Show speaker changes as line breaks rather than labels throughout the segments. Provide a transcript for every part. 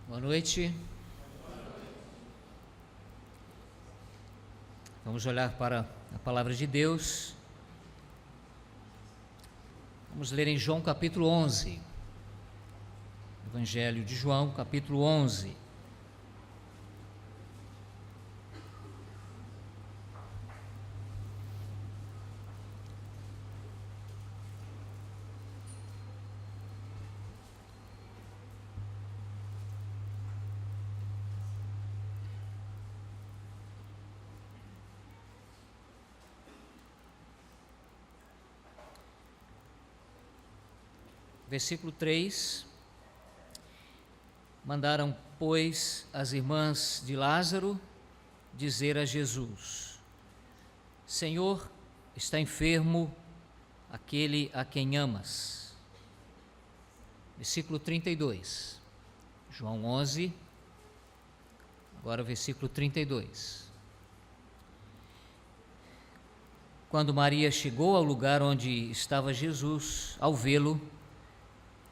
Boa noite. Vamos olhar para a palavra de Deus. Vamos ler em João capítulo 11. Evangelho de João, capítulo 11. Versículo 3, mandaram, pois, as irmãs de Lázaro dizer a Jesus: Senhor, está enfermo aquele a quem amas. Versículo 32, João 11, agora versículo 32. Quando Maria chegou ao lugar onde estava Jesus, ao vê-lo,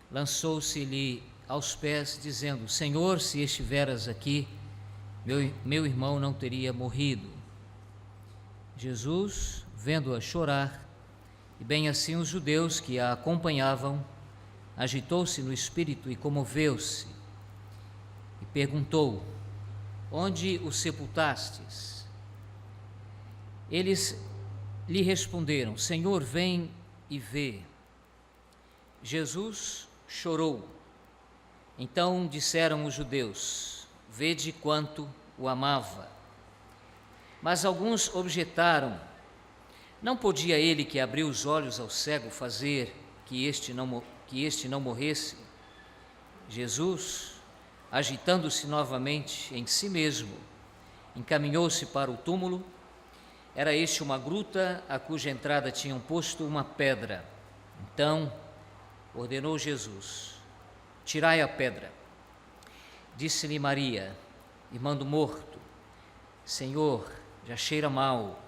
lançou-se-lhe aos pés, dizendo: Senhor, se estiveras aqui, meu irmão não teria morrido. Jesus, vendo-a chorar, e bem assim os judeus que a acompanhavam, agitou-se no espírito e comoveu-se, e perguntou: Onde o sepultastes? Eles lhe responderam: Senhor, vem e vê. Jesus chorou. Então disseram os judeus: Vede quanto o amava. Mas alguns objetaram: Não podia ele que abriu os olhos ao cego fazer que este não morresse? Jesus, agitando-se novamente em si mesmo, encaminhou-se para o túmulo. Era este uma gruta a cuja entrada tinham posto uma pedra. Então ordenou Jesus: Tirai a pedra. Disse-lhe Maria, irmã do morto: Senhor, já cheira mal,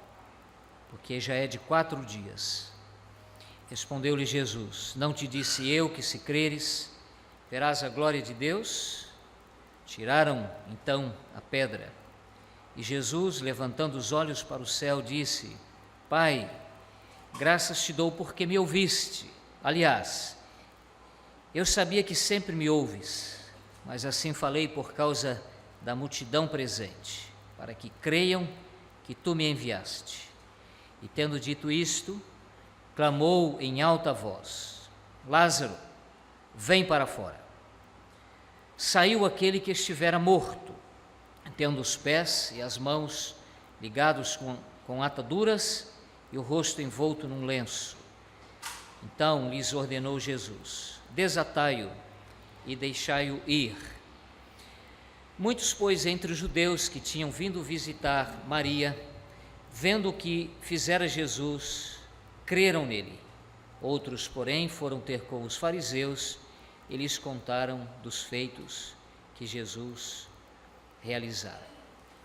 porque já é de 4 dias. Respondeu-lhe Jesus: Não te disse eu que, se creres, verás a glória de Deus? Tiraram então a pedra. E Jesus, levantando os olhos para o céu, disse: Pai, graças te dou porque me ouviste. Aliás, eu sabia que sempre me ouves, mas assim falei por causa da multidão presente, para que creiam que tu me enviaste. E tendo dito isto, clamou em alta voz: Lázaro, vem para fora. Saiu aquele que estivera morto, tendo os pés e as mãos ligados com ataduras e o rosto envolto num lenço. Então lhes ordenou Jesus: Desatai-o e deixai-o ir. Muitos, pois, entre os judeus que tinham vindo visitar Maria, vendo o que fizera Jesus, creram nele. Outros, porém, foram ter com os fariseus e lhes contaram dos feitos que Jesus realizara.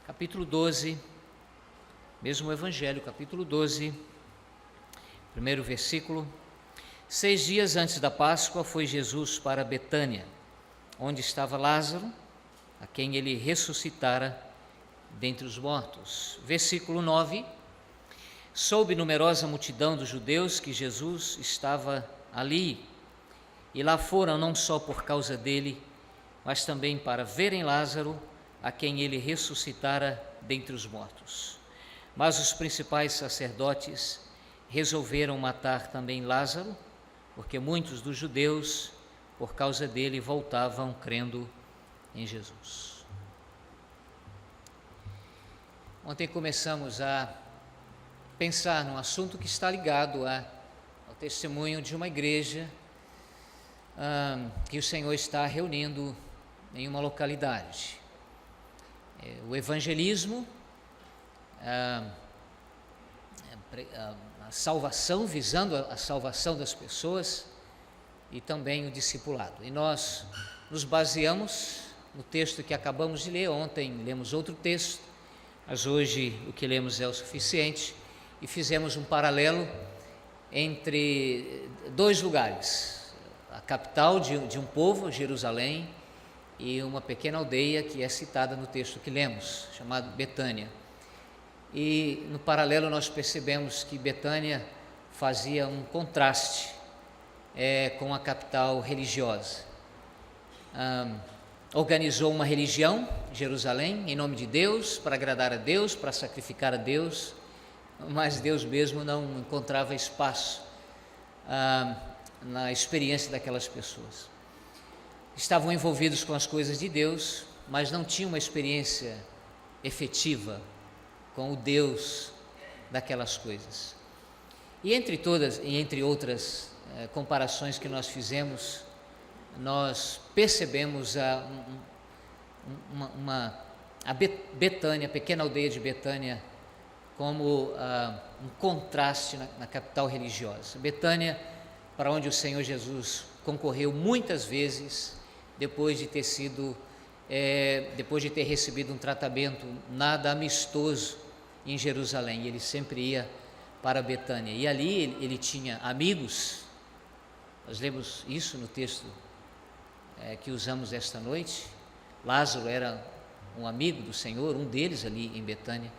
Capítulo 12, mesmo Evangelho, capítulo 12, primeiro versículo. 6 dias antes da Páscoa foi Jesus para Betânia, onde estava Lázaro, a quem ele ressuscitara dentre os mortos. Versículo 9. Soube numerosa multidão dos judeus que Jesus estava ali, e lá foram não só por causa dele, mas também para verem Lázaro, a quem ele ressuscitara dentre os mortos. Mas os principais sacerdotes resolveram matar também Lázaro, porque muitos dos judeus, por causa dele, voltavam crendo em Jesus. Ontem começamos a pensar num assunto que está ligado ao testemunho de uma igreja que o Senhor está reunindo em uma localidade. O evangelismo, a salvação, visando a salvação das pessoas, e também o discipulado. E nós nos baseamos no texto que acabamos de ler. Ontem lemos outro texto, mas hoje o que lemos é o suficiente, e fizemos um paralelo entre 2 lugares: a capital de um povo, Jerusalém, e uma pequena aldeia que é citada no texto que lemos, chamado Betânia. E no paralelo nós percebemos que Betânia fazia um contraste com a capital religiosa. Organizou uma religião, Jerusalém, em nome de Deus, para agradar a Deus, para sacrificar a Deus, mas Deus mesmo não encontrava espaço na experiência daquelas pessoas. Estavam envolvidos com as coisas de Deus, mas não tinham uma experiência efetiva com o Deus daquelas coisas. E entre outras comparações que nós fizemos, nós percebemos a Betânia, a pequena aldeia de Betânia, como um contraste na capital religiosa. Betânia, para onde o Senhor Jesus concorreu muitas vezes, depois de ter recebido um tratamento nada amistoso em Jerusalém. Ele sempre ia para Betânia, e ali ele tinha amigos. Nós lemos isso no texto que usamos esta noite. Lázaro era um amigo do Senhor, um deles ali em Betânia.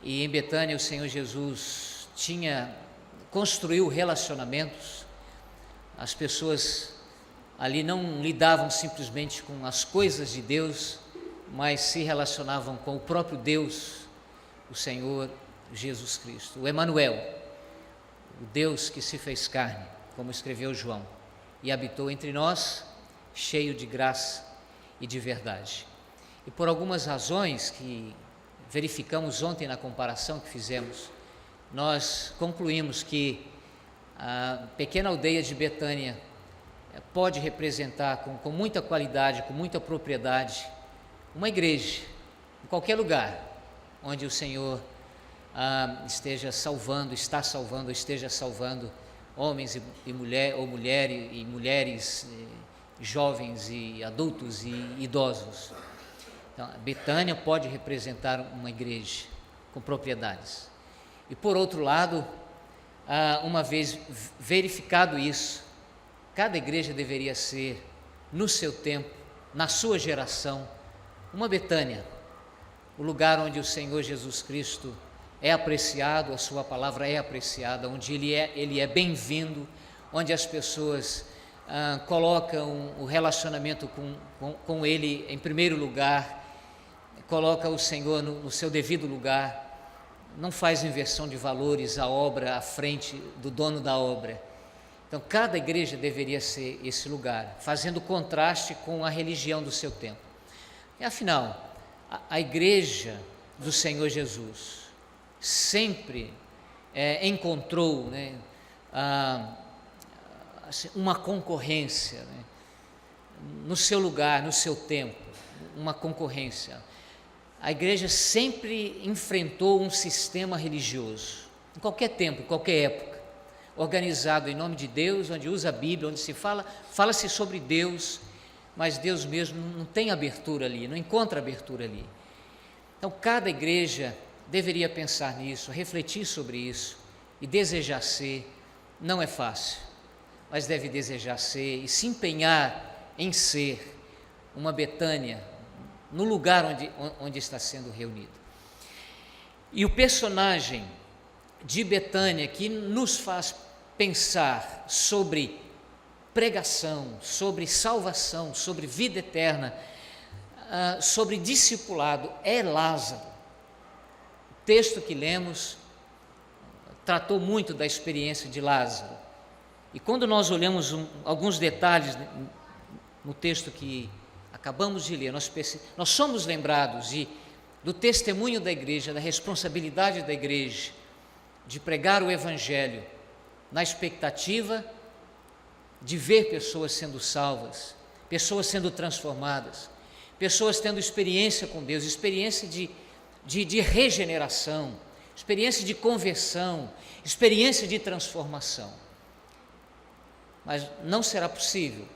E em Betânia o Senhor Jesus construiu relacionamentos. As pessoas ali não lidavam simplesmente com as coisas de Deus, mas se relacionavam com o próprio Deus, o Senhor Jesus Cristo, o Emanuel, o Deus que se fez carne, como escreveu João, e habitou entre nós, cheio de graça e de verdade. E por algumas razões que verificamos ontem na comparação que fizemos, nós concluímos que a pequena aldeia de Betânia pode representar com muita qualidade, com muita propriedade, uma igreja, em qualquer lugar onde o Senhor esteja salvando homens e mulheres, jovens e adultos e idosos. Então, Betânia pode representar uma igreja com propriedades. E por outro lado, uma vez verificado isso, cada igreja deveria ser, no seu tempo, na sua geração, uma Betânia, o lugar onde o Senhor Jesus Cristo é apreciado, a sua palavra é apreciada, onde ele é bem-vindo, onde as pessoas colocam o relacionamento com ele em primeiro lugar, coloca o Senhor no seu devido lugar, não faz inversão de valores, a obra à frente do dono da obra. Então, cada igreja deveria ser esse lugar, fazendo contraste com a religião do seu tempo. E afinal, a igreja do Senhor Jesus sempre encontrou uma concorrência, no seu lugar, no seu tempo, uma concorrência. A igreja sempre enfrentou um sistema religioso, em qualquer tempo, em qualquer época, organizado em nome de Deus, onde usa a Bíblia, onde fala-se sobre Deus, mas Deus mesmo não tem abertura ali, não encontra abertura ali. Então, cada igreja deveria pensar nisso, refletir sobre isso e desejar ser. Não é fácil, mas deve desejar ser e se empenhar em ser uma Betânia, no lugar onde está sendo reunido. E o personagem de Betânia que nos faz pensar sobre pregação, sobre salvação, sobre vida eterna, sobre discipulado, é Lázaro. O texto que lemos tratou muito da experiência de Lázaro. E quando nós olhamos alguns detalhes no texto que acabamos de ler, nós somos lembrados do testemunho da igreja, da responsabilidade da igreja, de pregar o Evangelho, na expectativa de ver pessoas sendo salvas, pessoas sendo transformadas, pessoas tendo experiência com Deus, experiência de regeneração, experiência de conversão, experiência de transformação. Mas não será possível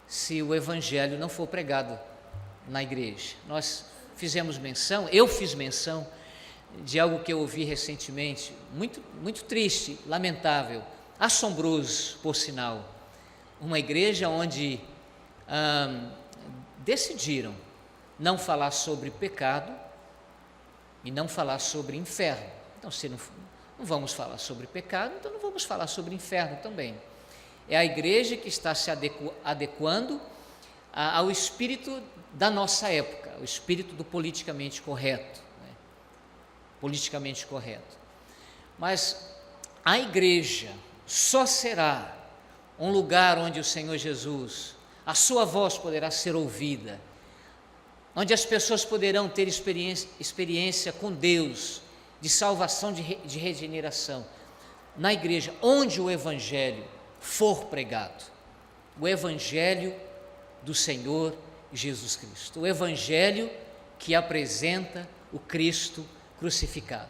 se o Evangelho não for pregado na igreja. Nós fizemos menção, eu fiz menção de algo que eu ouvi recentemente, muito, muito triste, lamentável, assombroso, por sinal. Uma igreja onde decidiram não falar sobre pecado e não falar sobre inferno. Então, se não vamos falar sobre pecado, então não vamos falar sobre inferno também. É a igreja que está se adequando ao espírito da nossa época, o espírito do politicamente correto, né? Politicamente correto. Mas a igreja só será um lugar onde o Senhor Jesus, a sua voz poderá ser ouvida, onde as pessoas poderão ter experiência com Deus, de salvação, de regeneração, na igreja, onde o Evangelho for pregado, o Evangelho do Senhor Jesus Cristo, o Evangelho que apresenta o Cristo crucificado.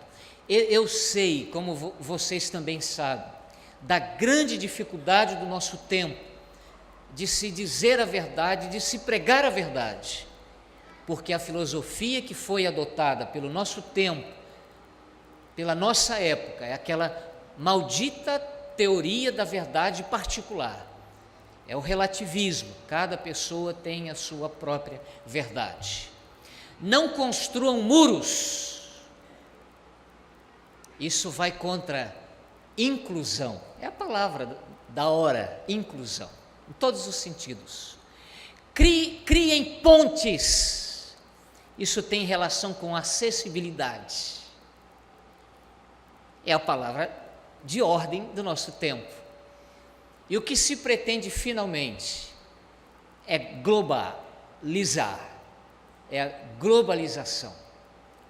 Eu sei, como vocês também sabem, da grande dificuldade do nosso tempo, de se dizer a verdade, de se pregar a verdade, porque a filosofia que foi adotada pelo nosso tempo, pela nossa época, é aquela maldita teoria da verdade particular, é o relativismo, cada pessoa tem a sua própria verdade. Não construam muros, isso vai contra inclusão, é a palavra da hora, inclusão, em todos os sentidos. Criem pontes, isso tem relação com acessibilidade, é a palavra de ordem do nosso tempo. E o que se pretende finalmente é globalizar, é a globalização.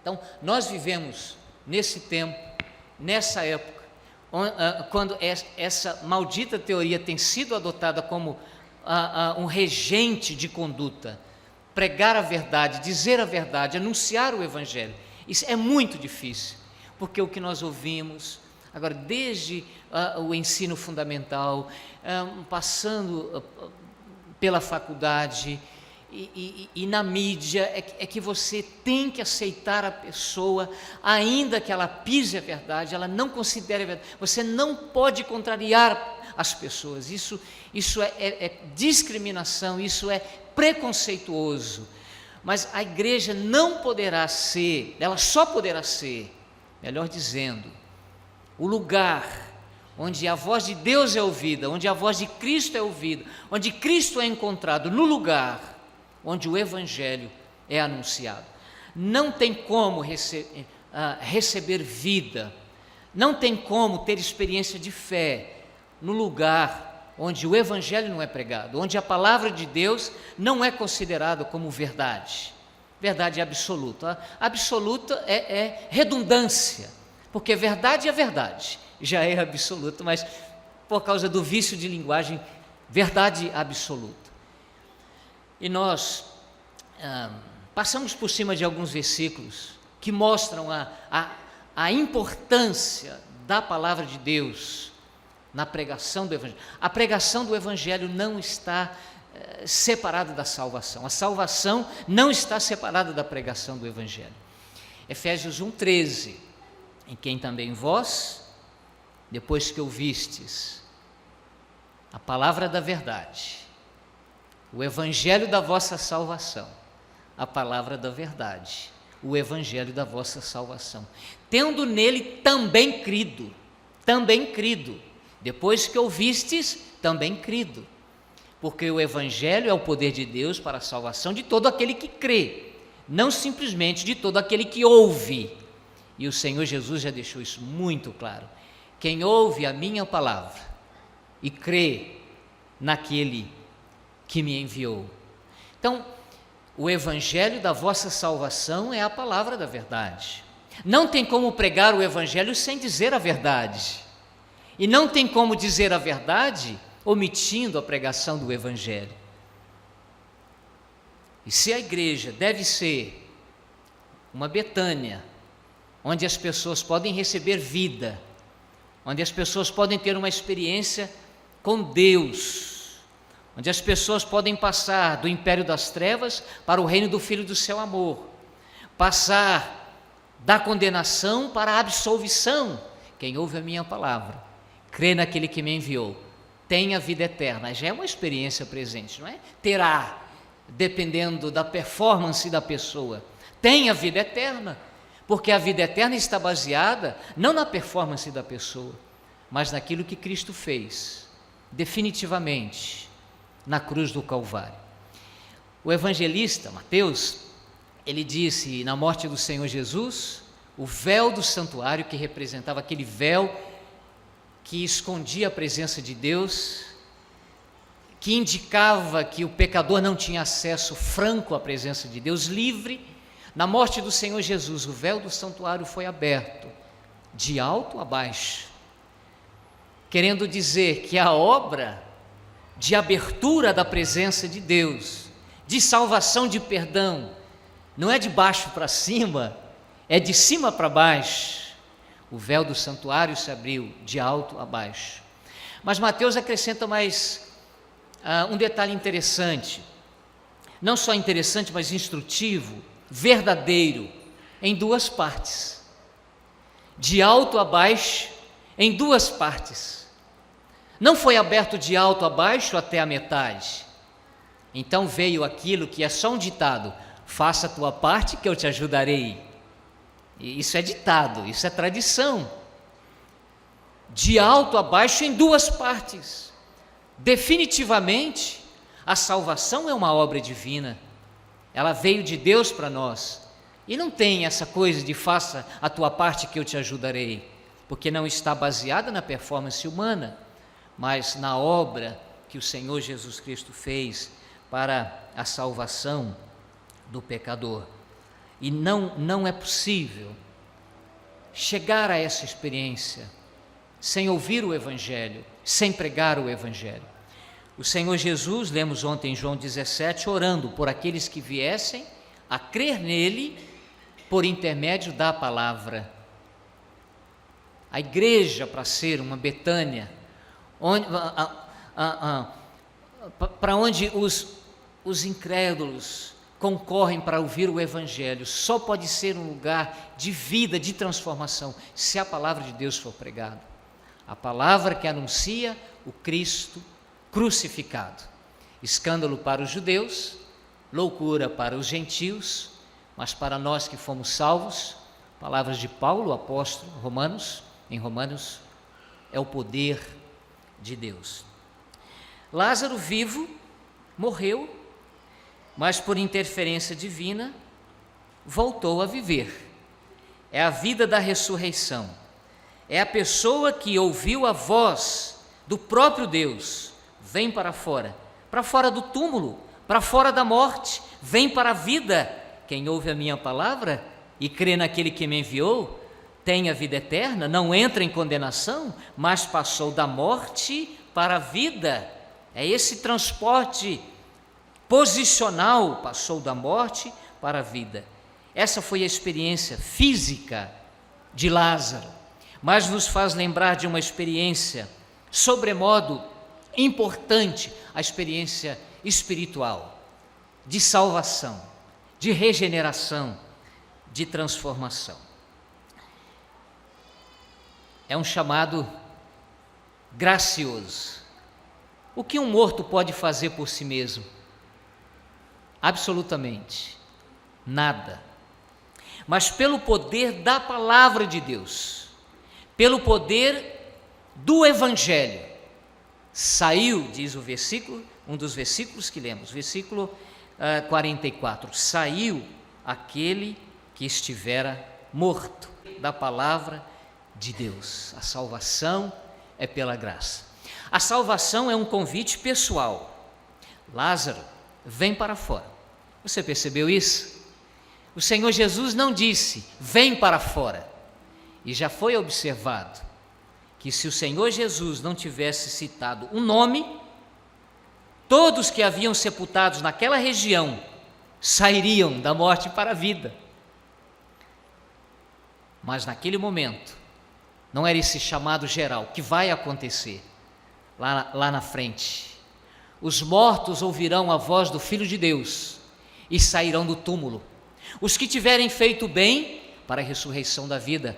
Então, nós vivemos nesse tempo, nessa época, quando essa maldita teoria tem sido adotada como um regente de conduta, pregar a verdade, dizer a verdade, anunciar o Evangelho. Isso é muito difícil, porque o que nós ouvimos agora, desde o ensino fundamental, passando pela faculdade e na mídia, é que você tem que aceitar a pessoa, ainda que ela pise a verdade, ela não considere a verdade, você não pode contrariar as pessoas, isso é discriminação, isso é preconceituoso, mas a igreja não poderá ser, ela só poderá ser, melhor dizendo, o lugar onde a voz de Deus é ouvida, onde a voz de Cristo é ouvida, onde Cristo é encontrado, no lugar onde o Evangelho é anunciado. Não tem como receber vida, não tem como ter experiência de fé no lugar onde o Evangelho não é pregado, onde a palavra de Deus não é considerada como verdade, verdade absoluta. Absoluta é redundância, porque verdade é verdade, já é absoluta, mas por causa do vício de linguagem, verdade absoluta. E nós passamos por cima de alguns versículos que mostram a importância da palavra de Deus na pregação do Evangelho. A pregação do Evangelho não está separada da salvação, a salvação não está separada da pregação do Evangelho. Efésios 1,13, em quem também vós, depois que ouvistes a palavra da verdade, o Evangelho da vossa salvação, a palavra da verdade, o Evangelho da vossa salvação, tendo nele também crido, depois que ouvistes, também crido, porque o Evangelho é o poder de Deus para a salvação de todo aquele que crê, não simplesmente de todo aquele que ouve, e o Senhor Jesus já deixou isso muito claro, quem ouve a minha palavra e crê naquele que me enviou. Então, o Evangelho da vossa salvação é a palavra da verdade. Não tem como pregar o Evangelho sem dizer a verdade. E não tem como dizer a verdade omitindo a pregação do Evangelho. E se a igreja deve ser uma Betânia, onde as pessoas podem receber vida, onde as pessoas podem ter uma experiência com Deus, onde as pessoas podem passar do império das trevas para o reino do Filho do seu amor, passar da condenação para a absolvição. Quem ouve a minha palavra, crê naquele que me enviou, tem a vida eterna. Já é uma experiência presente, não é? Terá, dependendo da performance da pessoa, tem a vida eterna, porque a vida eterna está baseada não na performance da pessoa, mas naquilo que Cristo fez, definitivamente, na cruz do Calvário. O evangelista Mateus, ele disse, na morte do Senhor Jesus, o véu do santuário, que representava aquele véu que escondia a presença de Deus, que indicava que o pecador não tinha acesso franco à presença de Deus, livre. Na morte do Senhor Jesus, o véu do santuário foi aberto, de alto a baixo, querendo dizer que a obra de abertura da presença de Deus, de salvação, de perdão, não é de baixo para cima, é de cima para baixo. O véu do santuário se abriu de alto a baixo. Mas Mateus acrescenta mais um detalhe interessante, não só interessante, mas instrutivo, verdadeiro, em duas partes, de alto a baixo, em duas partes. Não foi aberto de alto a baixo até a metade. Então veio aquilo que é só um ditado: faça a tua parte que eu te ajudarei. E isso é ditado, isso é tradição. De alto a baixo em duas partes. Definitivamente, a salvação é uma obra divina. Ela veio de Deus para nós. E não tem essa coisa de faça a tua parte que eu te ajudarei, porque não está baseada na performance humana, mas na obra que o Senhor Jesus Cristo fez para a salvação do pecador. E não é possível chegar a essa experiência sem ouvir o Evangelho, sem pregar o Evangelho. O Senhor Jesus, lemos ontem em João 17, orando por aqueles que viessem a crer nele por intermédio da palavra. A igreja, para ser uma Betânia, para onde os incrédulos concorrem para ouvir o Evangelho, só pode ser um lugar de vida, de transformação, se a palavra de Deus for pregada. A palavra que anuncia o Cristo crucificado. Escândalo para os judeus, loucura para os gentios, mas para nós que fomos salvos, palavras de Paulo, apóstolo, em Romanos, é o poder de Deus. Lázaro, vivo, morreu, mas por interferência divina, voltou a viver. É a vida da ressurreição. É a pessoa que ouviu a voz do próprio Deus: vem para fora do túmulo, para fora da morte, vem para a vida. Quem ouve a minha palavra e crê naquele que me enviou, tem a vida eterna, não entra em condenação, mas passou da morte para a vida. É esse transporte posicional, passou da morte para a vida. Essa foi a experiência física de Lázaro, mas nos faz lembrar de uma experiência sobremodo importante, a experiência espiritual, de salvação, de regeneração, de transformação. É um chamado gracioso. O que um morto pode fazer por si mesmo? Absolutamente nada. Mas pelo poder da palavra de Deus, pelo poder do Evangelho, saiu, diz o versículo, um dos versículos que lemos, versículo 44, saiu aquele que estivera morto, da palavra de Deus. A salvação é pela graça. A salvação é um convite pessoal. Lázaro, vem para fora. Você percebeu isso? O Senhor Jesus não disse, vem para fora. E já foi observado que se o Senhor Jesus não tivesse citado um nome, todos que haviam sepultados naquela região sairiam da morte para a vida. Mas naquele momento, não era esse chamado geral que vai acontecer lá na frente. Os mortos ouvirão a voz do Filho de Deus e sairão do túmulo. Os que tiverem feito bem, para a ressurreição da vida.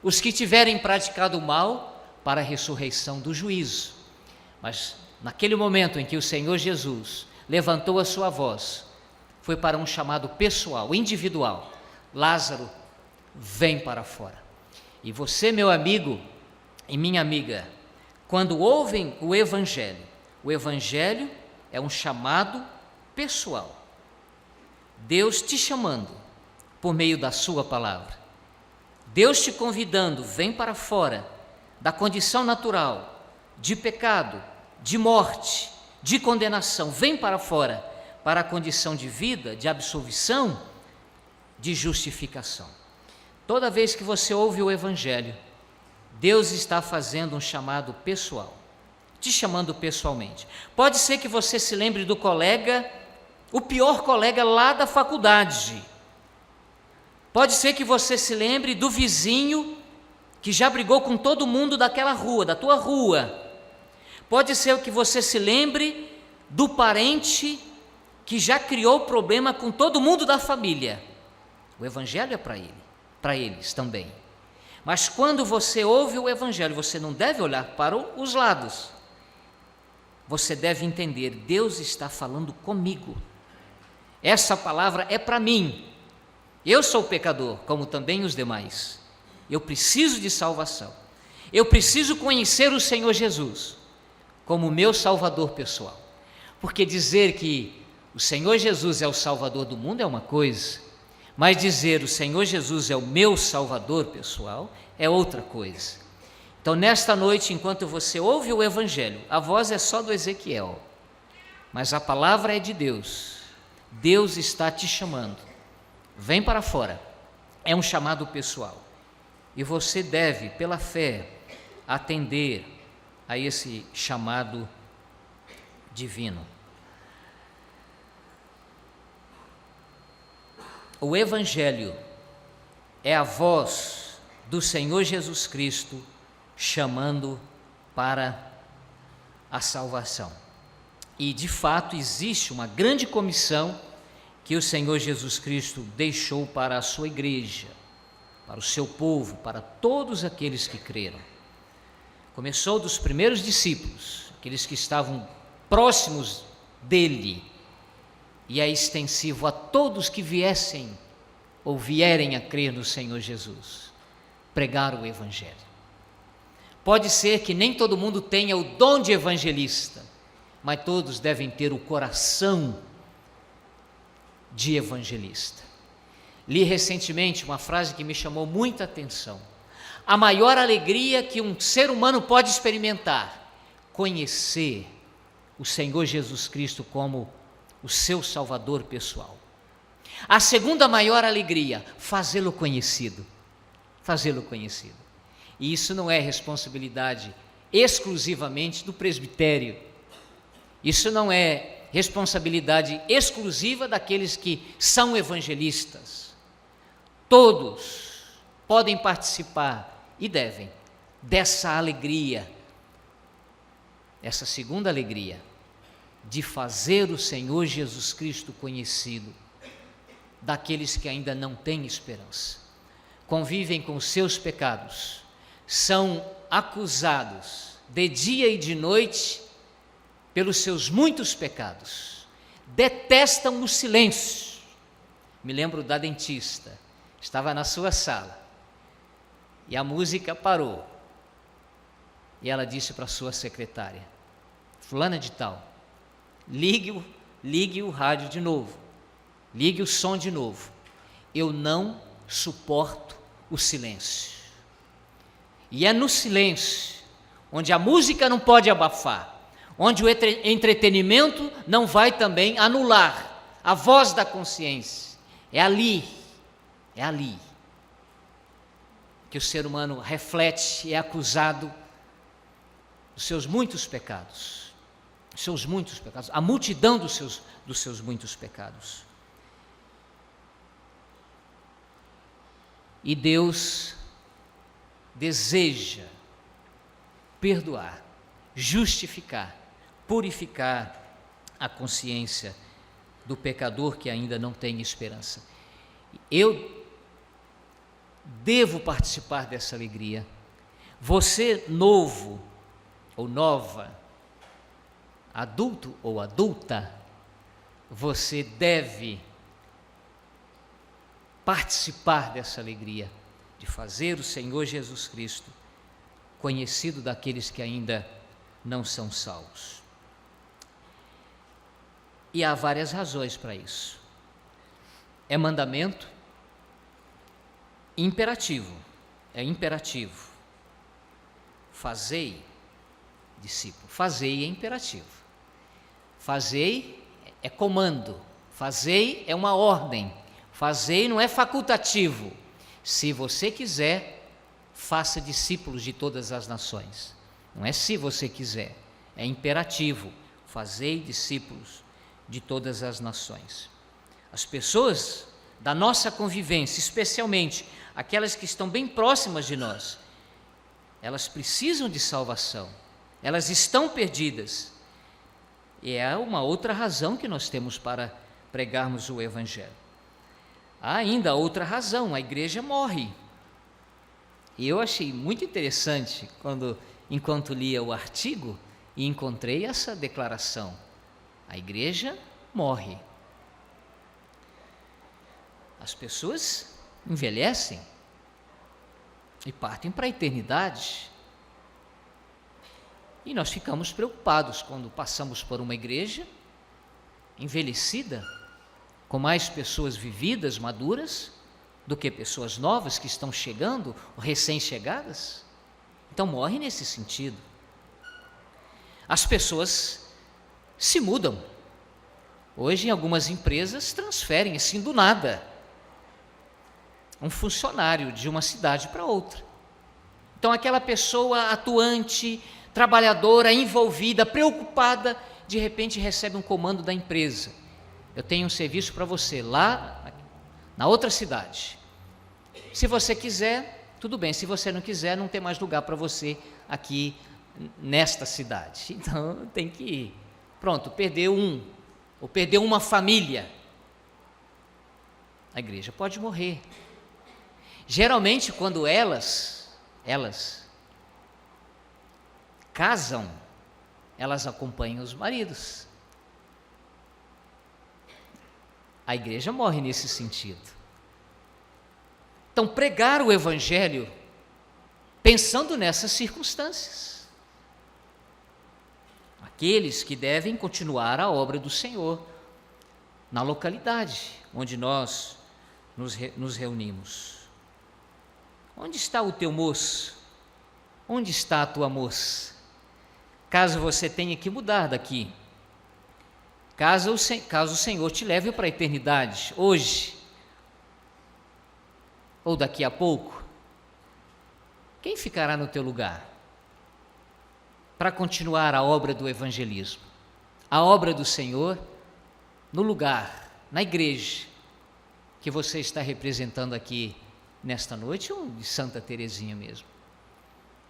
Os que tiverem praticado o mal, para a ressurreição do juízo. Mas naquele momento em que o Senhor Jesus levantou a sua voz, foi para um chamado pessoal, individual: Lázaro, vem para fora. E você, meu amigo e minha amiga, quando ouvem o Evangelho é um chamado pessoal. Deus te chamando por meio da sua palavra. Deus te convidando: vem para fora da condição natural, de pecado, de morte, de condenação. Vem para fora para a condição de vida, de absolvição, de justificação. Toda vez que você ouve o Evangelho, Deus está fazendo um chamado pessoal, te chamando pessoalmente. Pode ser que você se lembre do colega, o pior colega lá da faculdade. Pode ser que você se lembre do vizinho que já brigou com todo mundo daquela rua, da tua rua. Pode ser que você se lembre do parente que já criou problema com todo mundo da família. O Evangelho é para eles também. Mas quando você ouve o Evangelho, você não deve olhar para os lados. Você deve entender: Deus está falando comigo. Essa palavra é para mim. Eu sou pecador, como também os demais. Eu preciso de salvação. Eu preciso conhecer o Senhor Jesus como meu Salvador pessoal. Porque dizer que o Senhor Jesus é o Salvador do mundo é uma coisa, mas dizer o Senhor Jesus é o meu Salvador pessoal é outra coisa. Então, nesta noite, enquanto você ouve o Evangelho, a voz é só do Ezequiel, mas a palavra é de Deus. Deus está te chamando. Vem para fora. É um chamado pessoal. E você deve, pela fé, atender a esse chamado divino. O Evangelho é a voz do Senhor Jesus Cristo chamando para a salvação. E, de fato, existe uma grande comissão que o Senhor Jesus Cristo deixou para a sua igreja, para o seu povo, para todos aqueles que creram. Começou dos primeiros discípulos, aqueles que estavam próximos dele, e é extensivo a todos que viessem ou vierem a crer no Senhor Jesus, pregar o Evangelho. Pode ser que nem todo mundo tenha o dom de evangelista, mas todos devem ter o coração de evangelista. Li recentemente uma frase que me chamou muita atenção: a maior alegria que um ser humano pode experimentar, conhecer o Senhor Jesus Cristo como o seu Salvador pessoal. A segunda maior alegria, fazê-lo conhecido. Fazê-lo conhecido. E isso não é responsabilidade exclusivamente do presbitério. Isso não é responsabilidade exclusiva daqueles que são evangelistas. Todos podem participar e devem dessa alegria, essa segunda alegria, de fazer o Senhor Jesus Cristo conhecido daqueles que ainda não têm esperança, convivem com os seus pecados, são acusados de dia e de noite pelos seus muitos pecados, detestam o silêncio. Me lembro da dentista, estava na sua sala e a música parou e ela disse para a sua secretária: fulana de tal, ligue o rádio de novo, ligue o som de novo, eu não suporto o silêncio. E é no silêncio, onde a música não pode abafar, onde o entretenimento não vai também anular a voz da consciência, é ali que o ser humano reflete e é acusado dos seus muitos pecados, a multidão dos seus muitos pecados. E Deus deseja perdoar, justificar, purificar a consciência do pecador que ainda não tem esperança. Eu devo participar dessa alegria. Você novo ou nova, adulto ou adulta, você deve participar dessa alegria de fazer o Senhor Jesus Cristo conhecido daqueles que ainda não são salvos. E há várias razões para isso. É mandamento imperativo, é imperativo. Fazei, discípulo, fazei é imperativo. Fazei é comando, fazei é uma ordem, fazei não é facultativo. Se você quiser, faça discípulos de todas as nações. Não é se você quiser, é imperativo. Fazei discípulos de todas as nações. As pessoas da nossa convivência, especialmente aquelas que estão bem próximas de nós, elas precisam de salvação, elas estão perdidas. E é uma outra razão que nós temos para pregarmos o Evangelho. Há ainda outra razão: a igreja morre. E eu achei muito interessante enquanto lia o artigo e encontrei essa declaração: a igreja morre. As pessoas envelhecem e partem para a eternidade. E nós ficamos preocupados quando passamos por uma igreja envelhecida, com mais pessoas vividas, maduras, do que pessoas novas que estão chegando, recém-chegadas. Então morre nesse sentido. As pessoas se mudam. Hoje, em algumas empresas, transferem assim do nada um funcionário de uma cidade para outra. Então aquela pessoa atuante, trabalhadora, envolvida, preocupada, de repente recebe um comando da empresa: eu tenho um serviço para você lá na outra cidade. Se você quiser, tudo bem. Se você não quiser, não tem mais lugar para você aqui nesta cidade. Então tem que ir. Pronto, perdeu ou perdeu uma família. A igreja pode morrer. Geralmente, quando elas casam, elas acompanham os maridos. A igreja morre nesse sentido. Então, pregar o Evangelho pensando nessas circunstâncias. Aqueles que devem continuar a obra do Senhor na localidade onde nós nos reunimos. Onde está o teu moço? Onde está a tua moça? Caso você tenha que mudar daqui, caso o Senhor te leve para a eternidade, hoje, ou daqui a pouco, quem ficará no teu lugar para continuar a obra do evangelismo, a obra do Senhor, no lugar, na igreja que você está representando aqui nesta noite, ou de Santa Teresinha mesmo?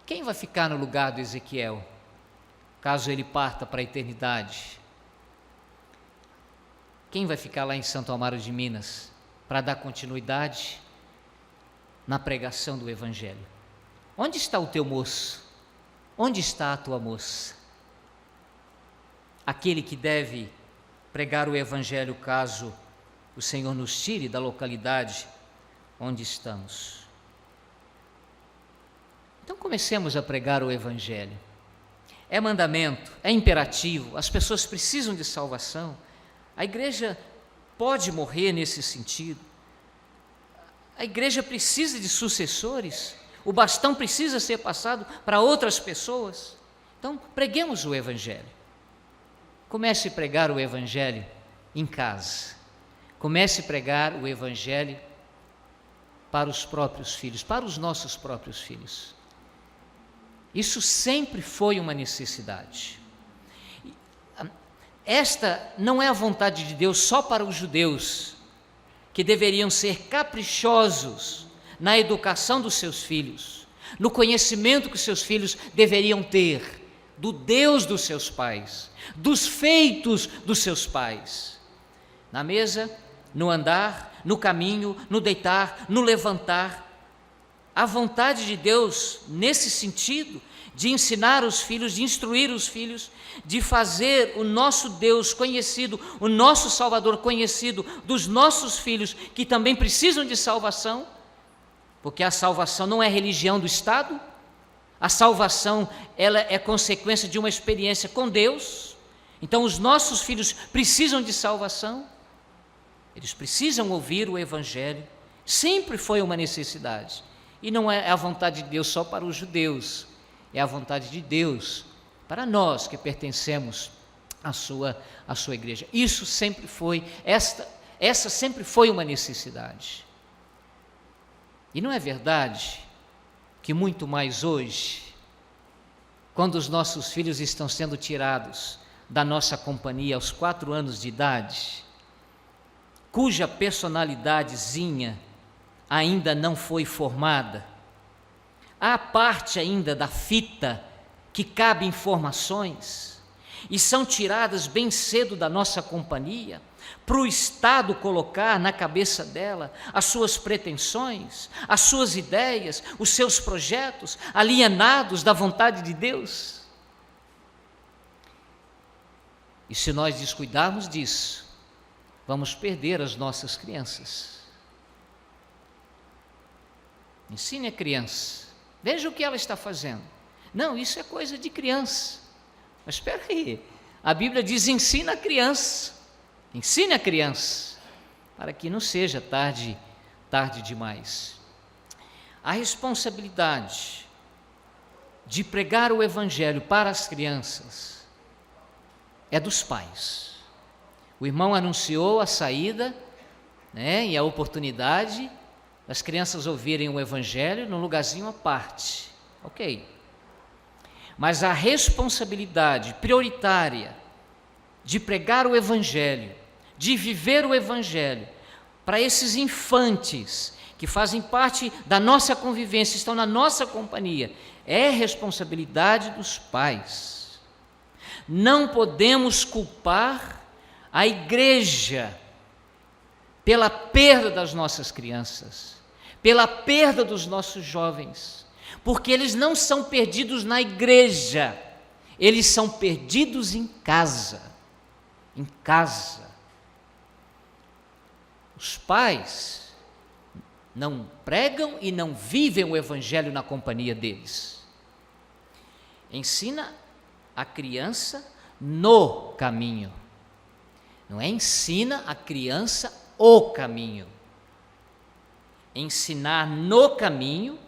Quem vai ficar no lugar do Ezequiel, caso ele parta para a eternidade? Quem vai ficar lá em Santo Amaro de Minas para dar continuidade na pregação do Evangelho? Onde está o teu moço? Onde está a tua moça? Aquele que deve pregar o Evangelho caso o Senhor nos tire da localidade onde estamos. Então comecemos a pregar o Evangelho. É mandamento, é imperativo, as pessoas precisam de salvação. A igreja pode morrer nesse sentido. A igreja precisa de sucessores, o bastão precisa ser passado para outras pessoas. Então preguemos o Evangelho. Comece a pregar o Evangelho em casa. Comece a pregar o Evangelho para os próprios filhos, para os nossos próprios filhos. Isso sempre foi uma necessidade. Esta não é a vontade de Deus só para os judeus, que deveriam ser caprichosos na educação dos seus filhos, no conhecimento que seus filhos deveriam ter do Deus dos seus pais, dos feitos dos seus pais. Na mesa, no andar, no caminho, no deitar, no levantar. A vontade de Deus, nesse sentido, de ensinar os filhos, de instruir os filhos, de fazer o nosso Deus conhecido, o nosso Salvador conhecido dos nossos filhos, que também precisam de salvação, porque a salvação não é religião do Estado, a salvação ela é consequência de uma experiência com Deus. Então os nossos filhos precisam de salvação, eles precisam ouvir o Evangelho, sempre foi uma necessidade, e não é a vontade de Deus só para os judeus, é a vontade de Deus para nós que pertencemos à sua igreja. Isso sempre foi, essa sempre foi uma necessidade. E não é verdade que muito mais hoje, quando os nossos filhos estão sendo tirados da nossa companhia aos 4 anos de idade, cuja personalidadezinha ainda não foi formada, há parte ainda da fita que cabe informações e são tiradas bem cedo da nossa companhia, para o Estado colocar na cabeça dela as suas pretensões, as suas ideias, os seus projetos, alienados da vontade de Deus. E se nós descuidarmos disso, vamos perder as nossas crianças. Ensine a criança, veja o que ela está fazendo. Não, isso é coisa de criança. Mas espera aí, a Bíblia diz: ensina a criança. Ensine a criança, para que não seja tarde demais. A responsabilidade de pregar o Evangelho para as crianças é dos pais. O irmão anunciou a saída, e a oportunidade das crianças ouvirem o Evangelho num lugarzinho à parte. Ok. Mas a responsabilidade prioritária de pregar o Evangelho, de viver o Evangelho, para esses infantes que fazem parte da nossa convivência, estão na nossa companhia, é responsabilidade dos pais. Não podemos culpar a igreja pela perda das nossas crianças, pela perda dos nossos jovens, porque eles não são perdidos na igreja, eles são perdidos em casa. Em casa. Os pais não pregam e não vivem o Evangelho na companhia deles. Ensina a criança no caminho. Não é ensina a criança o caminho. Ensinar no caminho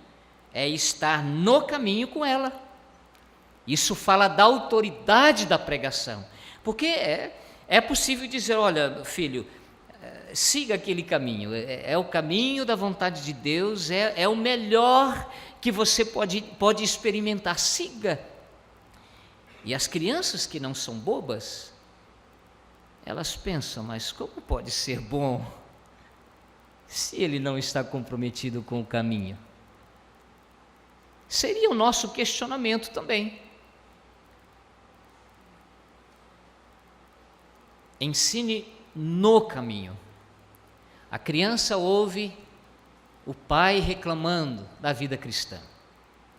é estar no caminho com ela. Isso fala da autoridade da pregação. Porque é possível dizer: olha, filho, siga aquele caminho, é o caminho da vontade de Deus, é o melhor que você pode experimentar, siga. E as crianças que não são bobas, elas pensam: mas como pode ser bom se ele não está comprometido com o caminho? Seria o nosso questionamento também. Ensine no caminho. A criança ouve o pai reclamando da vida cristã,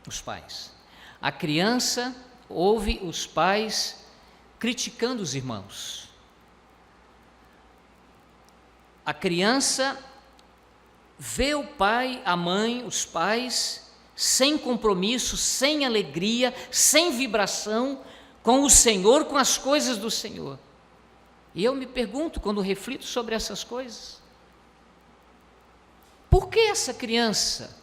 os pais. A criança ouve os pais criticando os irmãos. A criança vê o pai, a mãe, os pais sem compromisso, sem alegria, sem vibração com o Senhor, com as coisas do Senhor. E eu me pergunto, quando reflito sobre essas coisas, por que essa criança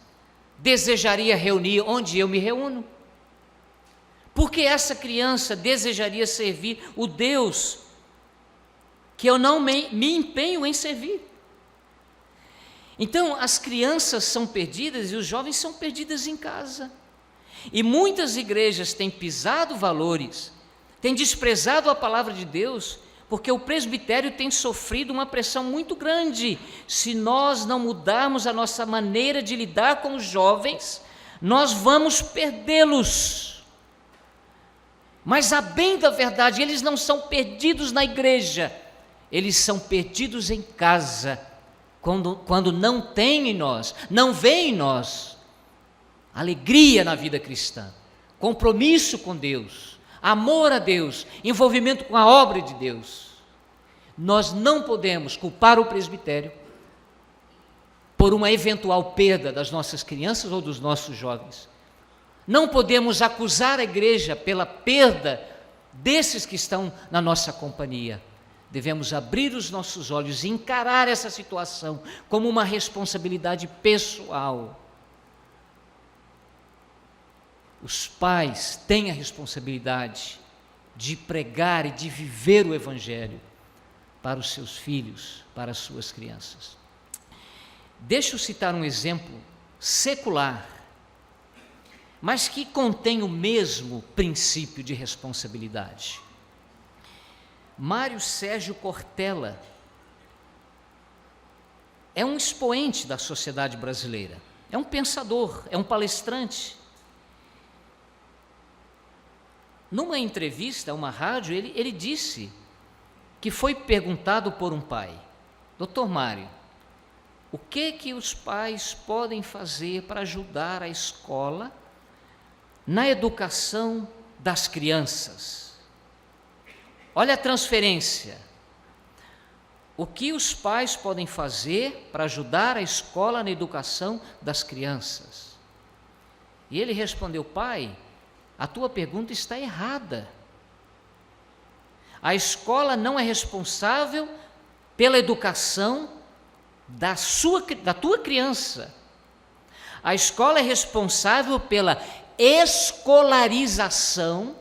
desejaria reunir onde eu me reúno? Por que essa criança desejaria servir o Deus que eu não me empenho em servir? Então, as crianças são perdidas e os jovens são perdidos em casa. E muitas igrejas têm pisado valores, têm desprezado a palavra de Deus, porque o presbitério tem sofrido uma pressão muito grande. Se nós não mudarmos a nossa maneira de lidar com os jovens, nós vamos perdê-los. Mas a bem da verdade, eles não são perdidos na igreja, eles são perdidos em casa, quando não tem em nós, não vê em nós alegria na vida cristã, compromisso com Deus, amor a Deus, envolvimento com a obra de Deus. Nós não podemos culpar o presbitério por uma eventual perda das nossas crianças ou dos nossos jovens. Não podemos acusar a igreja pela perda desses que estão na nossa companhia. Devemos abrir os nossos olhos e encarar essa situação como uma responsabilidade pessoal. Os pais têm a responsabilidade de pregar e de viver o Evangelho para os seus filhos, para as suas crianças. Deixa eu citar um exemplo secular, mas que contém o mesmo princípio de responsabilidade. Mário Sérgio Cortella é um expoente da sociedade brasileira, é um pensador, é um palestrante. Numa entrevista a uma rádio, ele disse que foi perguntado por um pai: Dr. Mário, o que os pais podem fazer para ajudar a escola na educação das crianças? Olha a transferência. O que os pais podem fazer para ajudar a escola na educação das crianças? E ele respondeu: pai, a tua pergunta está errada. A escola não é responsável pela educação da tua criança. A escola é responsável pela escolarização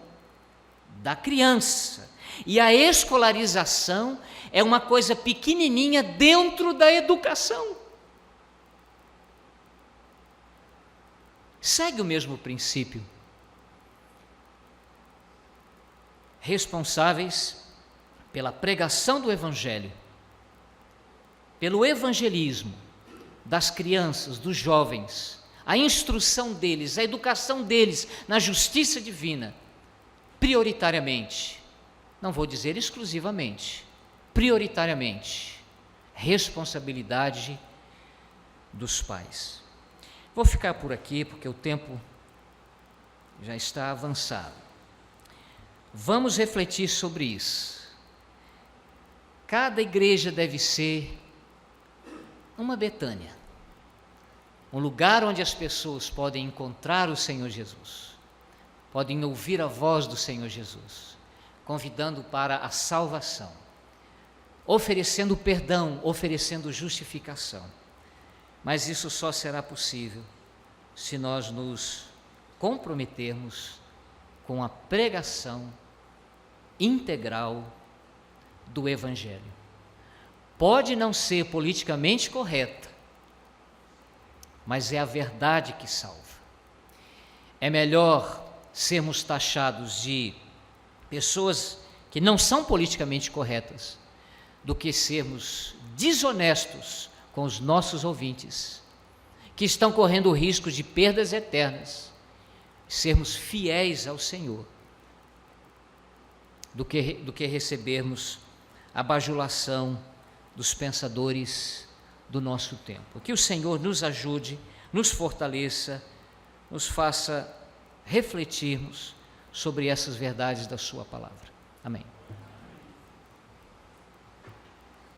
da criança. E a escolarização é uma coisa pequenininha dentro da educação. Segue o mesmo princípio. Responsáveis pela pregação do Evangelho, pelo evangelismo das crianças, dos jovens, a instrução deles, a educação deles na justiça divina, prioritariamente, não vou dizer exclusivamente, prioritariamente, responsabilidade dos pais. Vou ficar por aqui porque o tempo já está avançado. Vamos refletir sobre isso. Cada igreja deve ser uma Betânia, um lugar onde as pessoas podem encontrar o Senhor Jesus, podem ouvir a voz do Senhor Jesus, convidando para a salvação, oferecendo perdão, oferecendo justificação. Mas isso só será possível se nós nos comprometermos com a pregação integral do Evangelho. Pode não ser politicamente correta, mas é a verdade que salva. É melhor sermos taxados de pessoas que não são politicamente corretas do que sermos desonestos com os nossos ouvintes, que estão correndo o risco de perdas eternas. Sermos fiéis ao Senhor do que recebermos a bajulação dos pensadores do nosso tempo. Que o Senhor nos ajude, nos fortaleça, nos faça refletirmos sobre essas verdades da sua palavra. Amém.